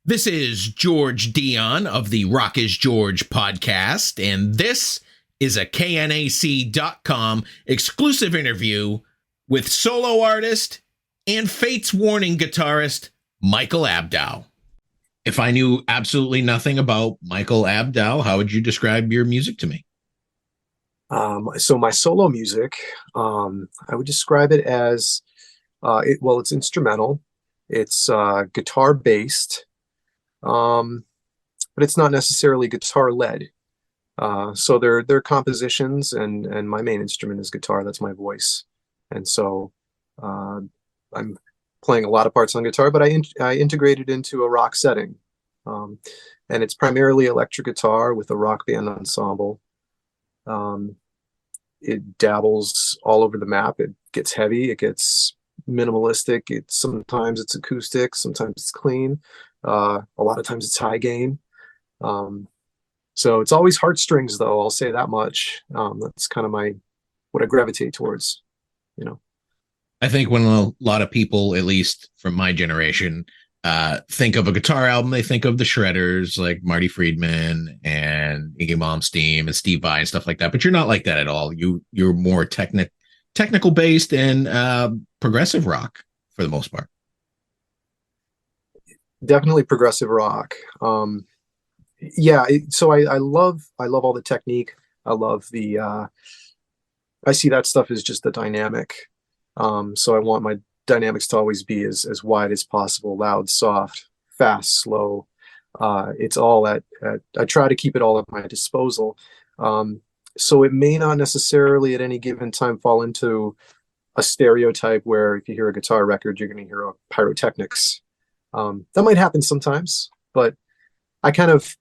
This is George Dionne of the Rock is George podcast, and this is a KNAC.com exclusive interview with solo artist and Fates Warning guitarist Michael Abdow. If I knew absolutely nothing about Michael Abdow, how would you describe your music to me? So my solo music, I would describe it as, it's instrumental. It's guitar based. But it's not necessarily guitar led. So they're compositions, and my main instrument is guitar. That's my voice. And so I'm playing a lot of parts on guitar, but I integrate it into a rock setting. And it's primarily electric guitar with a rock band ensemble. It dabbles all over the map. It gets heavy. It gets minimalistic. Sometimes it's acoustic. Sometimes it's clean. A lot of times it's high gain. So it's always heartstrings, though. I'll say that much. That's kind of what I gravitate towards, I think when a lot of people, at least from my generation, think of a guitar album, they think of the Shredders like Marty Friedman and YNGWIE MALMSTEEN and STEVE VAI and stuff like that. But you're not like that at all. You're more technical based and progressive rock for the most part. Definitely progressive rock. So I love all the technique. I love I see that stuff as just the dynamic. So I want my dynamics to always be as wide as possible, loud, soft, fast, slow. It's all I try to keep it all at my disposal. So it may not necessarily at any given time fall into a stereotype where if you hear a guitar record, you're going to hear a pyrotechnics. That might happen sometimes, but I kind of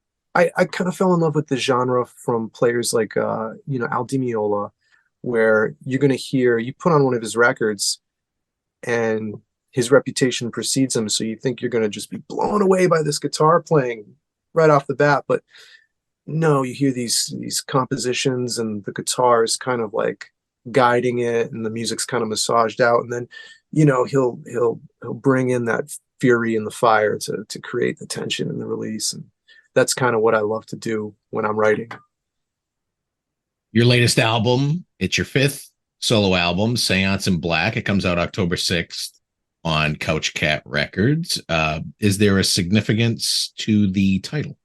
fell in love with the genre from players like Al Di Meola, where you're going to hear, you put on one of his records and his reputation precedes him, so you think you're going to just be blown away by this guitar playing right off the bat, but no, you hear these compositions and the guitar is kind of like guiding it and the music's kind of massaged out, and then he'll bring in that fury and the fire to create the tension and the release, and that's kind of what I love to do when I'm writing. Your latest album, it's your fifth solo album, Séance in Black. It comes out October 6th on Couch Cat Records. Is there a significance to the title?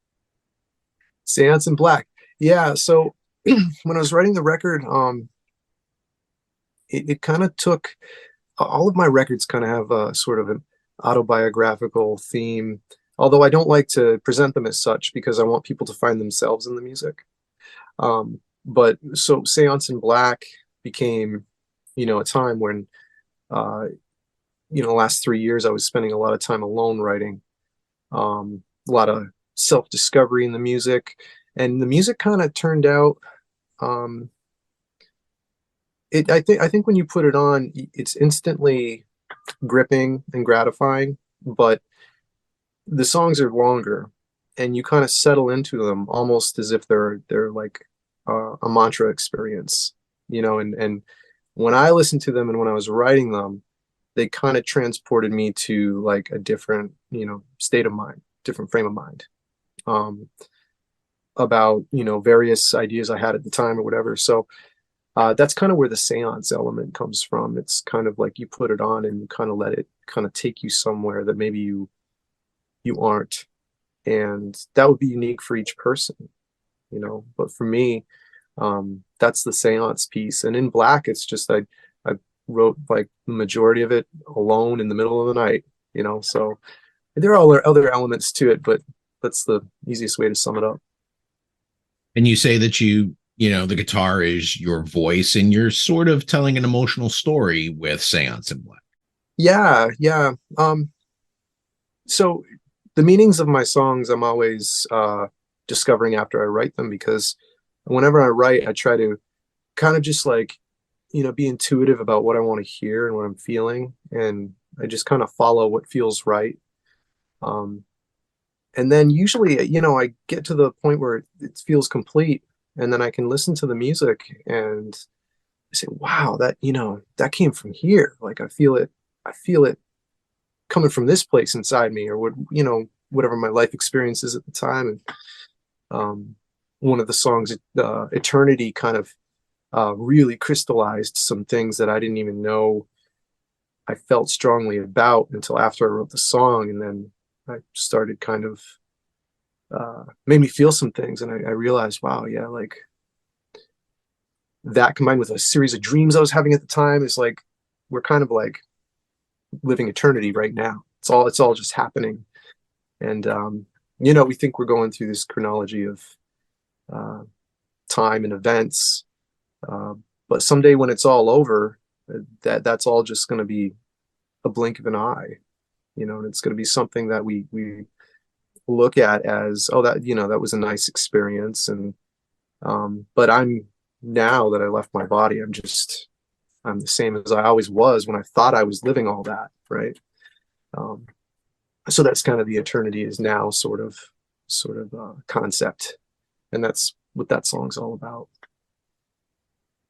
Séance in Black. Yeah, so when I was writing the record, it kind of took, all of my records kind of have a sort of an autobiographical theme, although I don't like to present them as such because I want people to find themselves in the music. But so Séance in Black became, a time when, the last 3 years I was spending a lot of time alone writing, a lot of self-discovery in the music, and the music kind of turned out, I think when you put it on, it's instantly gripping and gratifying, but the songs are longer and you kind of settle into them almost as if they're like a mantra experience, and when I listened to them and when I was writing them, they kind of transported me to like a different, state of mind, different frame of mind, about, various ideas I had at the time or whatever. So that's kind of where the seance element comes from. It's kind of like you put it on and you kind of let it kind of take you somewhere that maybe you aren't, and that would be unique for each person, but for me, that's the seance piece. And in Black, it's just I wrote like the majority of it alone in the middle of the night, so there are other elements to it, but that's the easiest way to sum it up. And you say that the guitar is your voice and you're sort of telling an emotional story with Séance in Black. Yeah. So the meanings of my songs, I'm always discovering after I write them, because whenever I write, I try to kind of just like, be intuitive about what I want to hear and what I'm feeling. And I just kind of follow what feels right. And then usually, I get to the point where it feels complete, and then I can listen to the music and I say, wow, that came from here. Like I feel it coming from this place inside me, or whatever my life experience is at the time. And one of the songs, Eternity, kind of really crystallized some things that I didn't even know I felt strongly about until after I wrote the song. And then I started kind of made me feel some things, and I realized, wow, yeah, like that combined with a series of dreams I was having at the time is like, we're kind of like living eternity right now. It's all just happening. And you know, we think we're going through this chronology of time and events, but someday when it's all over, that's all just going to be a blink of an eye, you know, and it's going to be something that we look at as, oh, that, you know, that was a nice experience. And but I'm, now that I left my body, I'm the same as I always was when I thought I was living all that, right? So that's kind of the eternity is now sort of concept, and that's what that song's all about.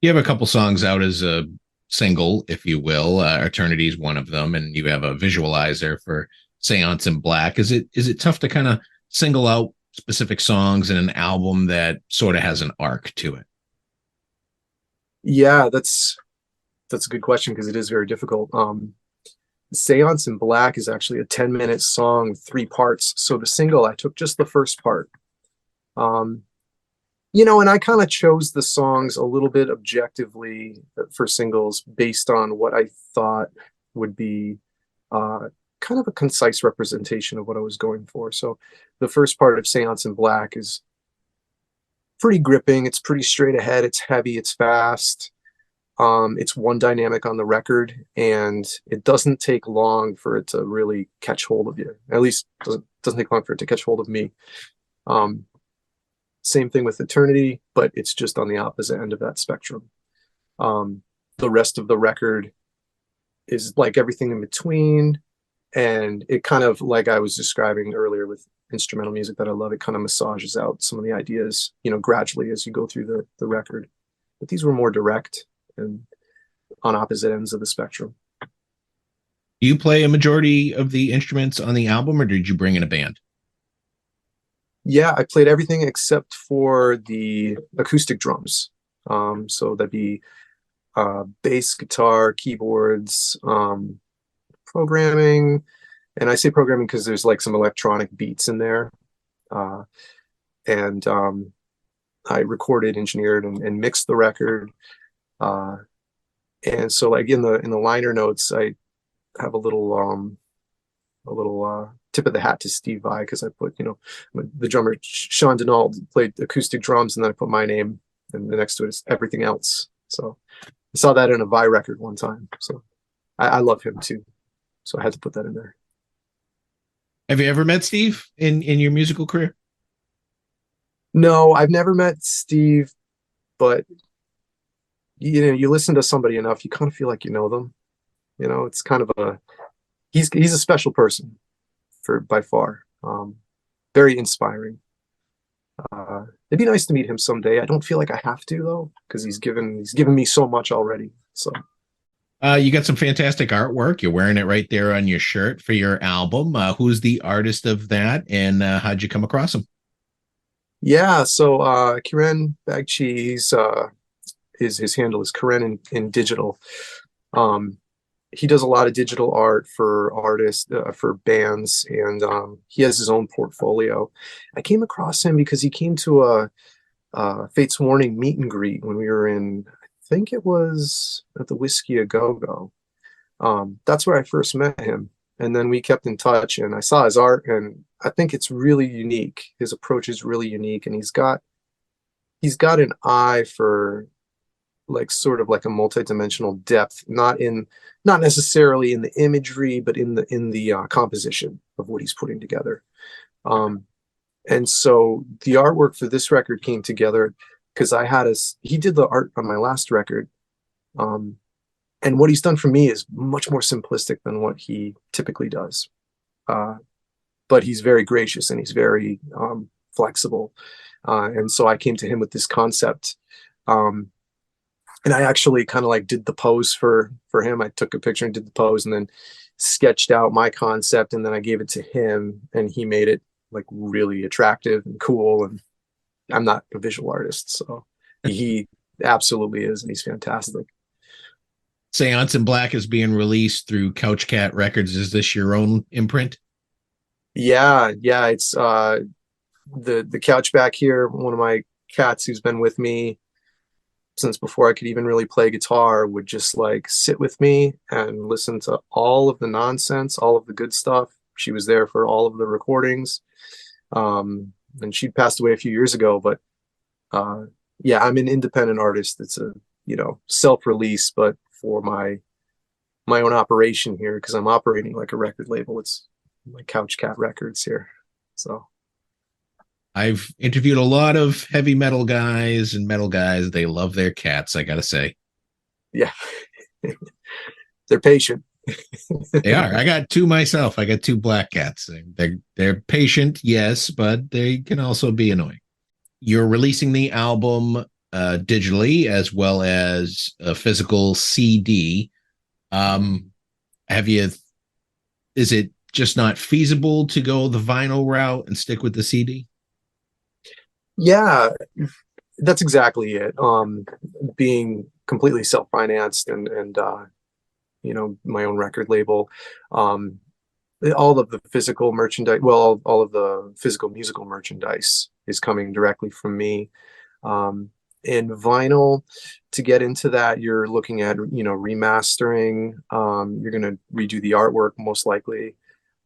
You have a couple songs out as a single, if you will. Eternity is one of them, and you have a visualizer for Seance in Black. Is it tough to kind of single out specific songs in an album that sort of has an arc to it? Yeah, that's a good question, because it is very difficult. Seance in Black is actually a 10-minute song with 3 parts. So the single, I took just the first part. You know, and I kind of chose the songs a little bit objectively for singles based on what I thought would be kind of a concise representation of what I was going for. So the first part of Seance in Black is pretty gripping. It's pretty straight ahead. It's heavy. It's fast. It's one dynamic on the record, and it doesn't take long for it to really catch hold of you. At least doesn't take long for it to catch hold of me. Same thing with Eternity, but it's just on the opposite end of that spectrum. The rest of the record is like everything in between, and it kind of, like I was describing earlier with instrumental music that I love, it kind of massages out some of the ideas, you know, gradually as you go through the record. But these were more direct and on opposite ends of the spectrum. Do you play a majority of the instruments on the album, or did you bring in a band? Yeah, I played everything except for the acoustic drums. So that'd be bass, guitar, keyboards, programming. And I say programming because there's like some electronic beats in there. And I recorded, engineered, and mixed the record. And so like in the liner notes, I have a little tip of the hat to STEVE VAI, because I put, you know, the drummer Sean Denault played acoustic drums, and then I put my name, and the next to it is everything else. So I saw that in a VAI record one time. So I love him too. So I had to put that in there. Have you ever met Steve in your musical career? No, I've never met Steve, but you know, you listen to somebody enough, you kind of feel like you know them. You know, it's kind of he's a special person by far. Very inspiring. It'd be nice to meet him someday. I don't feel like I have to though, because he's given me so much already. So you got some fantastic artwork. You're wearing it right there on your shirt for your album. Who's the artist of that, and how'd you come across him? Yeah, so Kiren Bagchi, his handle is Kiren in digital. He does a lot of digital art for artists, for bands, and he has his own portfolio. I came across him because he came to a Fates Warning meet and greet when we were in, I think it was at the Whiskey A Go Go. That's where I first met him, and then we kept in touch, and I saw his art, and I think it's really unique. His approach is really unique, and he's got an eye for like sort of like a multidimensional depth, not necessarily in the imagery, but in the composition of what he's putting together. And so the artwork for this record came together because he did the art on my last record. And what he's done for me is much more simplistic than what he typically does. But he's very gracious, and he's very flexible. And so I came to him with this concept. And I actually kind of like did the pose for him. I took a picture and did the pose, and then sketched out my concept, and then I gave it to him, and he made it like really attractive and cool. And I'm not a visual artist, so he absolutely is, and he's fantastic. Seance in Black is being released through Couch Cat Records. Is this your own imprint? Yeah, it's the couch back here, one of my cats who's been with me since before I could even really play guitar, would just like sit with me and listen to all of the nonsense, all of the good stuff. She was there for all of the recordings. And she'd passed away a few years ago, but yeah, I'm an independent artist. It's a, self-release, but for my own operation here, because I'm operating like a record label. It's my Couch Cat Records here. So I've interviewed a lot of heavy metal guys and metal guys. They love their cats, I gotta say. Yeah. They're patient. They are. I got two myself. I got two black cats. They're patient, yes, but they can also be annoying. You're releasing the album digitally as well as a physical CD. Is it just not feasible to go the vinyl route and stick with the CD? Yeah, that's exactly it. Being completely self-financed and my own record label, all of the physical merchandise, well, all of the physical musical merchandise is coming directly from me. And vinyl, to get into that, you're looking at, remastering. You're going to redo the artwork most likely.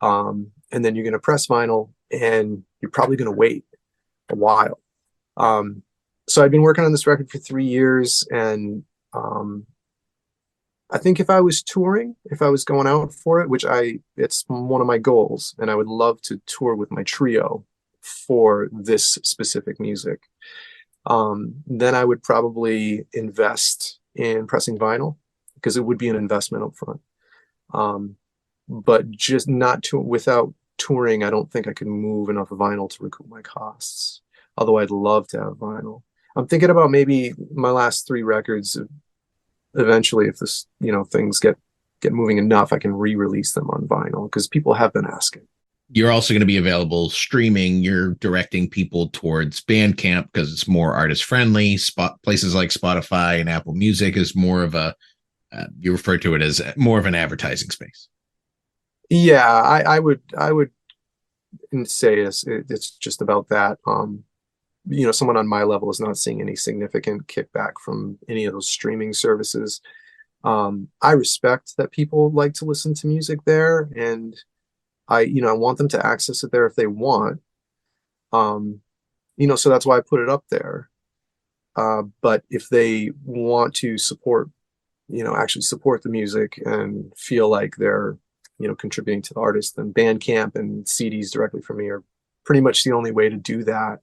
And then you're going to press vinyl, and you're probably going to wait a while. So I've been working on this record for 3 years, and I think if I was touring, if I was going out for it, it's one of my goals, and I would love to tour with my trio for this specific music. Then I would probably invest in pressing vinyl, because it would be an investment up front. But just without touring, I don't think I could move enough vinyl to recoup my costs. Although I'd love to have vinyl. I'm thinking about maybe my last 3 records. Eventually, if this, things get moving enough, I can re-release them on vinyl, because people have been asking. You're also going to be available streaming. You're directing people towards Bandcamp because it's more artist friendly. Places like Spotify and Apple Music is more of you refer to it as more of an advertising space. Yeah, I would say it's just about that. Someone on my level is not seeing any significant kickback from any of those streaming services. I respect that people like to listen to music there, and I want them to access it there if they want. So that's why I put it up there. But if they want to support, actually support the music and feel like they're, contributing to the artist, then Bandcamp and CDs directly from me are pretty much the only way to do that.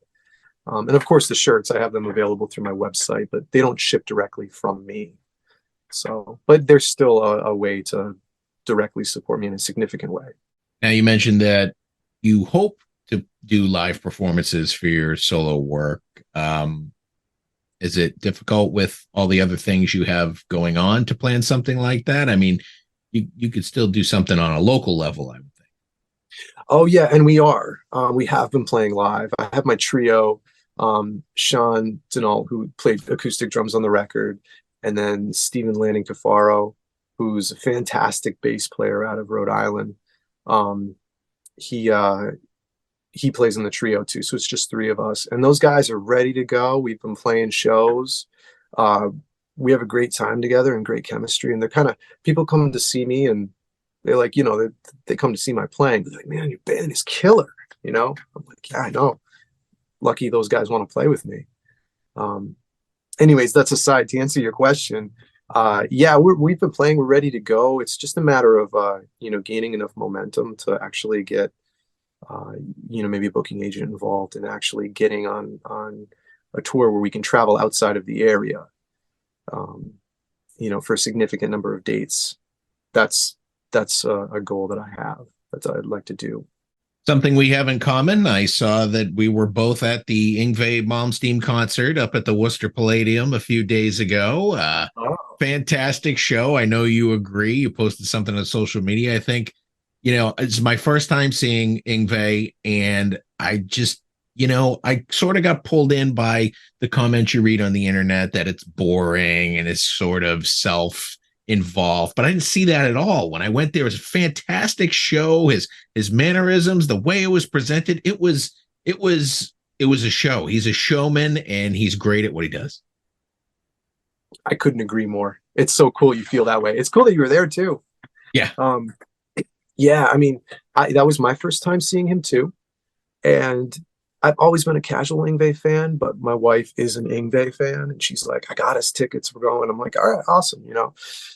And of course, the shirts, I have them available through my website, but they don't ship directly from me. So, but there's still a way to directly support me in a significant way. Now, you mentioned that you hope to do live performances for your solo work. Is it difficult with all the other things you have going on to plan something like that? I mean, you could still do something on a local level, I would think. Oh yeah, and we have been playing live. I have my trio, Sean Denal, who played acoustic drums on the record, and then Stephen Lanning Tafaro, who's a fantastic bass player out of Rhode Island. He plays in the trio too, so it's just 3 of us, and those guys are ready to go. We've been playing shows. We have a great time together and great chemistry, and they're people come to see me, and they're like, they come to see my playing. They're like, man, your band is killer. I'm like, yeah, I know. Lucky those guys want to play with me. Anyways, that's aside. To answer your question, yeah, we've been playing. We're ready to go. It's just a matter of, gaining enough momentum to actually get, maybe a booking agent involved and actually getting on a tour where we can travel outside of the area, for a significant number of dates. That's a goal that I have, that I'd like to do. Something we have in common. I saw that we were both at the YNGWIE MALMSTEEN concert up at the Worcester Palladium a few days ago. fantastic show. I know you agree. You posted something on social media. I think, it's my first time seeing Yngwie, and I just, I sort of got pulled in by the comments you read on the internet that it's boring and it's sort of self-involved, but I didn't see that at all. When I went there, it was a fantastic show. His mannerisms, the way it was presented, it was a show. He's a showman, and he's great at what he does. I couldn't agree more. It's so cool you feel that way. It's cool that you were there too. Yeah. Yeah, I mean, that was my first time seeing him too. And I've always been a casual Yngwie fan, but my wife is an Yngwie fan, and she's like, I got us tickets, we're going. I'm like, all right, awesome,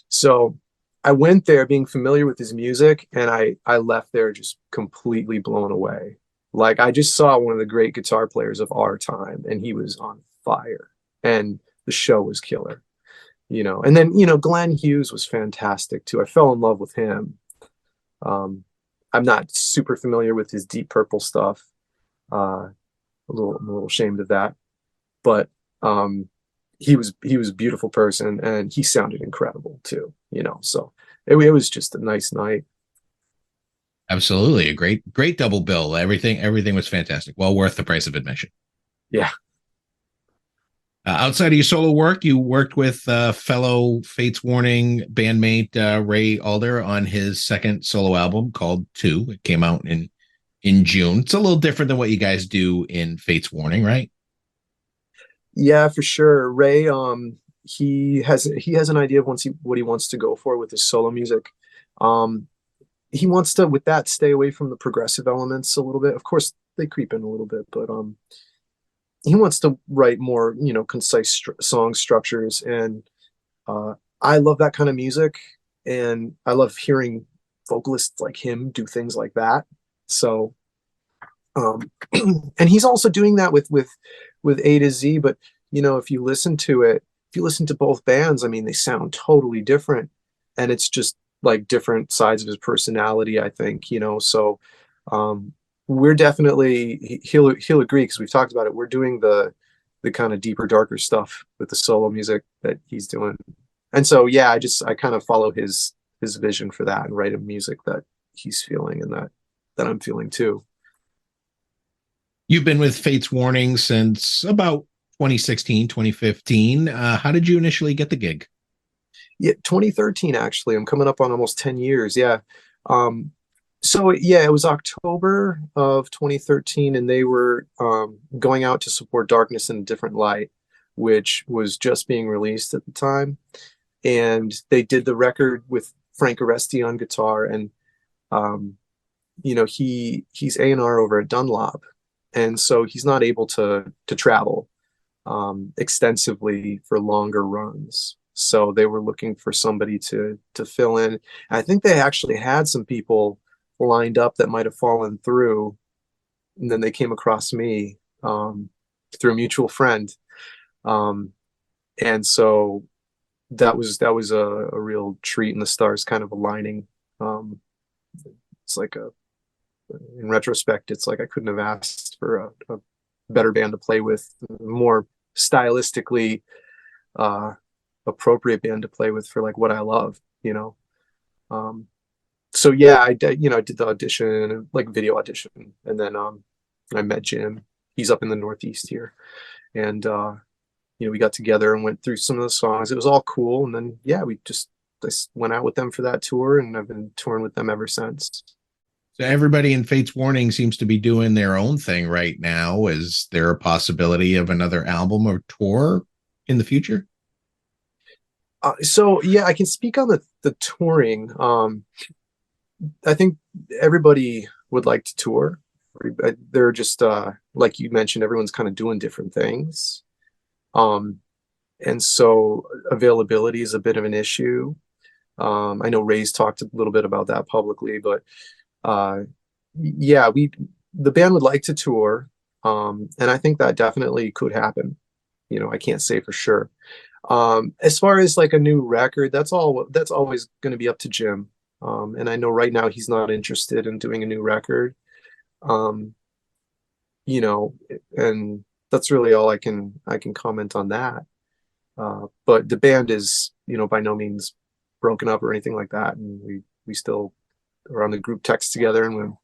So I went there being familiar with his music, and I left there just completely blown away. Like, I just saw one of the great guitar players of our time, and he was on fire, and the show was killer. And then, Glenn Hughes was fantastic too. I fell in love with him. I'm not super familiar with his Deep Purple stuff. I'm a little ashamed of that, but he was a beautiful person, and he sounded incredible too. So it was just a nice night. Absolutely, a great double bill. Everything was fantastic. Well worth the price of admission. Yeah. Outside of your solo work, you worked with fellow Fates Warning bandmate Ray Alder on his second solo album called 2. It came out in June. It's a little different than what you guys do in Fates Warning, right? Yeah, for sure. Ray, he has an idea of what he wants to go for with his solo music. He wants to, with that, stay away from the progressive elements a little bit. Of course, they creep in a little bit, but he wants to write more, concise song structures. And I love that kind of music, and I love hearing vocalists like him do things like that. So, and he's also doing that with A to Z. But if you listen to both bands, I mean, they sound totally different, and it's just like different sides of his personality, I think. So we're definitely, he'll agree, because we've talked about it. We're doing the kind of deeper, darker stuff with the solo music that he's doing. And so, yeah, I kind of follow his vision for that and write him music that he's feeling and that I'm feeling too. You've been with Fates Warning since about 2016, 2015. How did you initially get the gig? Yeah, 2013, actually. I'm coming up on almost 10 years. Yeah. So yeah, it was October of 2013, and they were going out to support Darkness in a Different Light, which was just being released at the time. And they did the record with Frank Oresti on guitar, and he's A&R over at Dunlop, and so he's not able to travel extensively for longer runs. So they were looking for somebody to fill in. I think they actually had some people lined up that might have fallen through, and then they came across me through a mutual friend, and so that was a real treat, and the stars kind of aligning. It's like in retrospect, it's like I couldn't have asked for a better band to play with, more stylistically appropriate band to play with for like what I love. So yeah, I did the audition, like video audition, and then I met Jim. He's up in the Northeast here, and we got together and went through some of the songs. It was all cool, and then yeah, I went out with them for that tour, and I've been touring with them ever since. So everybody in Fates Warning seems to be doing their own thing right now. Is there a possibility of another album or tour in the future? So yeah, I can speak on the touring. I think everybody would like to tour. They're just like you mentioned, everyone's kind of doing different things, and so availability is a bit of an issue. I know Ray's talked a little bit about that publicly, but yeah, the band would like to tour, and I think that definitely could happen. I can't say for sure. As far as like a new record, that's always going to be up to Jim. And I know right now he's not interested in doing a new record. And that's really all I can comment on that. But the band is, by no means broken up or anything like that. And we still are on the group text together, and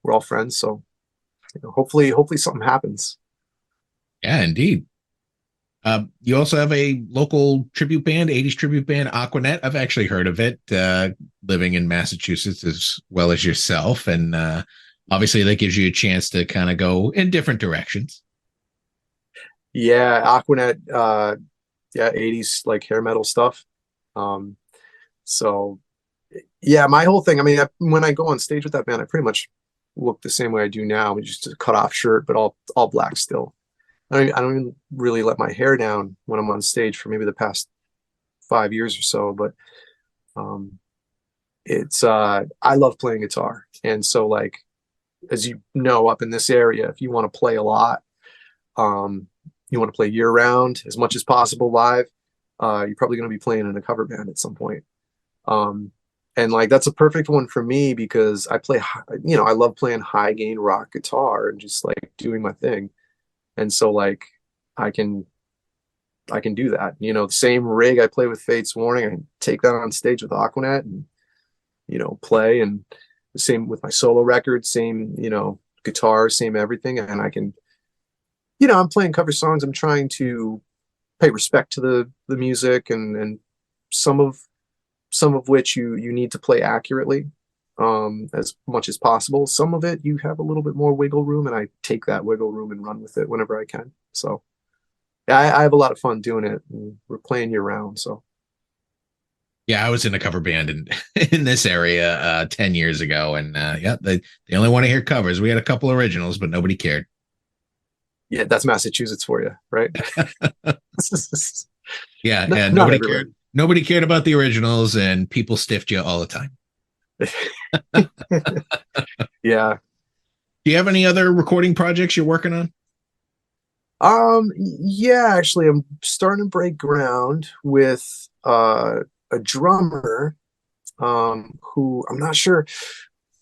we're all friends. So, hopefully something happens. Yeah, indeed. You also have a local tribute band, 80s tribute band, Aquanett. I've actually heard of it, living in Massachusetts as well as yourself. And obviously that gives you a chance to kind of go in different directions. Yeah, Aquanett, yeah, 80s like hair metal stuff. So yeah, my whole thing, I mean, when I go on stage with that band, I pretty much look the same way I do now, just a cut off shirt, but all black still. I don't even really let my hair down when I'm on stage for maybe the past 5 years or so, but it's I love playing guitar. And so, like, as you know, up in this area, if you want to play a lot, you want to play year round as much as possible live, you're probably going to be playing in a cover band at some point. And like, that's a perfect one for me because I play, I love playing high gain rock guitar and just like doing my thing. And so like, I can do that. The same rig I play with Fates Warning, I can take that on stage with Aquanett and, play. And the same with my solo record, same, guitar, same everything. And I can, I'm playing cover songs. I'm trying to pay respect to the music and some of which you need to play accurately, as much as possible. Some of it you have a little bit more wiggle room, and I take that wiggle room and run with it whenever I can. So yeah, I have a lot of fun doing it, and we're playing year round. So yeah, I was in a cover band in this area 10 years ago, and yeah, they only want to hear covers. We had a couple originals, but nobody cared. Yeah, that's Massachusetts for you, right? Yeah, not nobody everywhere. cared. Nobody cared about the originals, and people stiffed you all the time. Yeah. Do you have any other recording projects you're working on? Yeah, actually, I'm starting to break ground with a drummer, who I'm not sure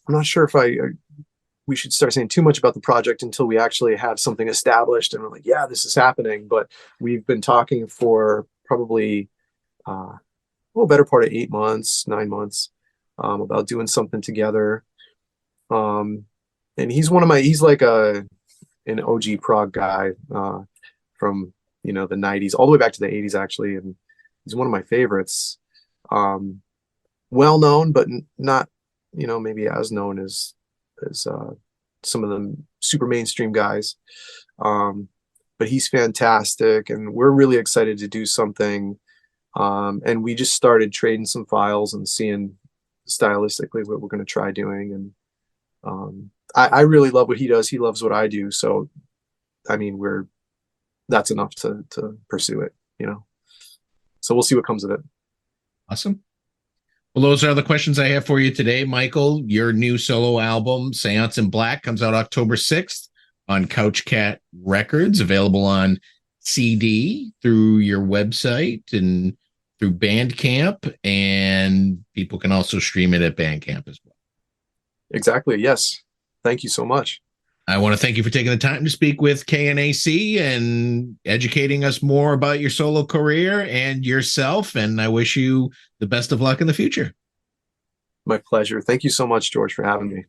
if we should start saying too much about the project until we actually have something established and we're like, yeah, this is happening. But we've been talking for probably better part of 8 months, 9 months, about doing something together. And he's like an OG prog guy, from the 90s all the way back to the 80s actually, and he's one of my favorites. Well known, but not maybe as known as some of the super mainstream guys. But he's fantastic, and we're really excited to do something. And we just started trading some files and seeing stylistically what we're going to try doing. And I really love what he does. He loves what I do. So, I mean, that's enough to pursue it, So we'll see what comes of it. Awesome. Well, those are the questions I have for you today, Michael. Your new solo album, Seance in Black, comes out October 6th on Couch Cat Records, available on CD through your website and through Bandcamp, and people can also stream it at Bandcamp as well. Exactly. Yes. Thank you so much. I want to thank you for taking the time to speak with KNAC and educating us more about your solo career and yourself. And I wish you the best of luck in the future. My pleasure. Thank you so much, George, for having me.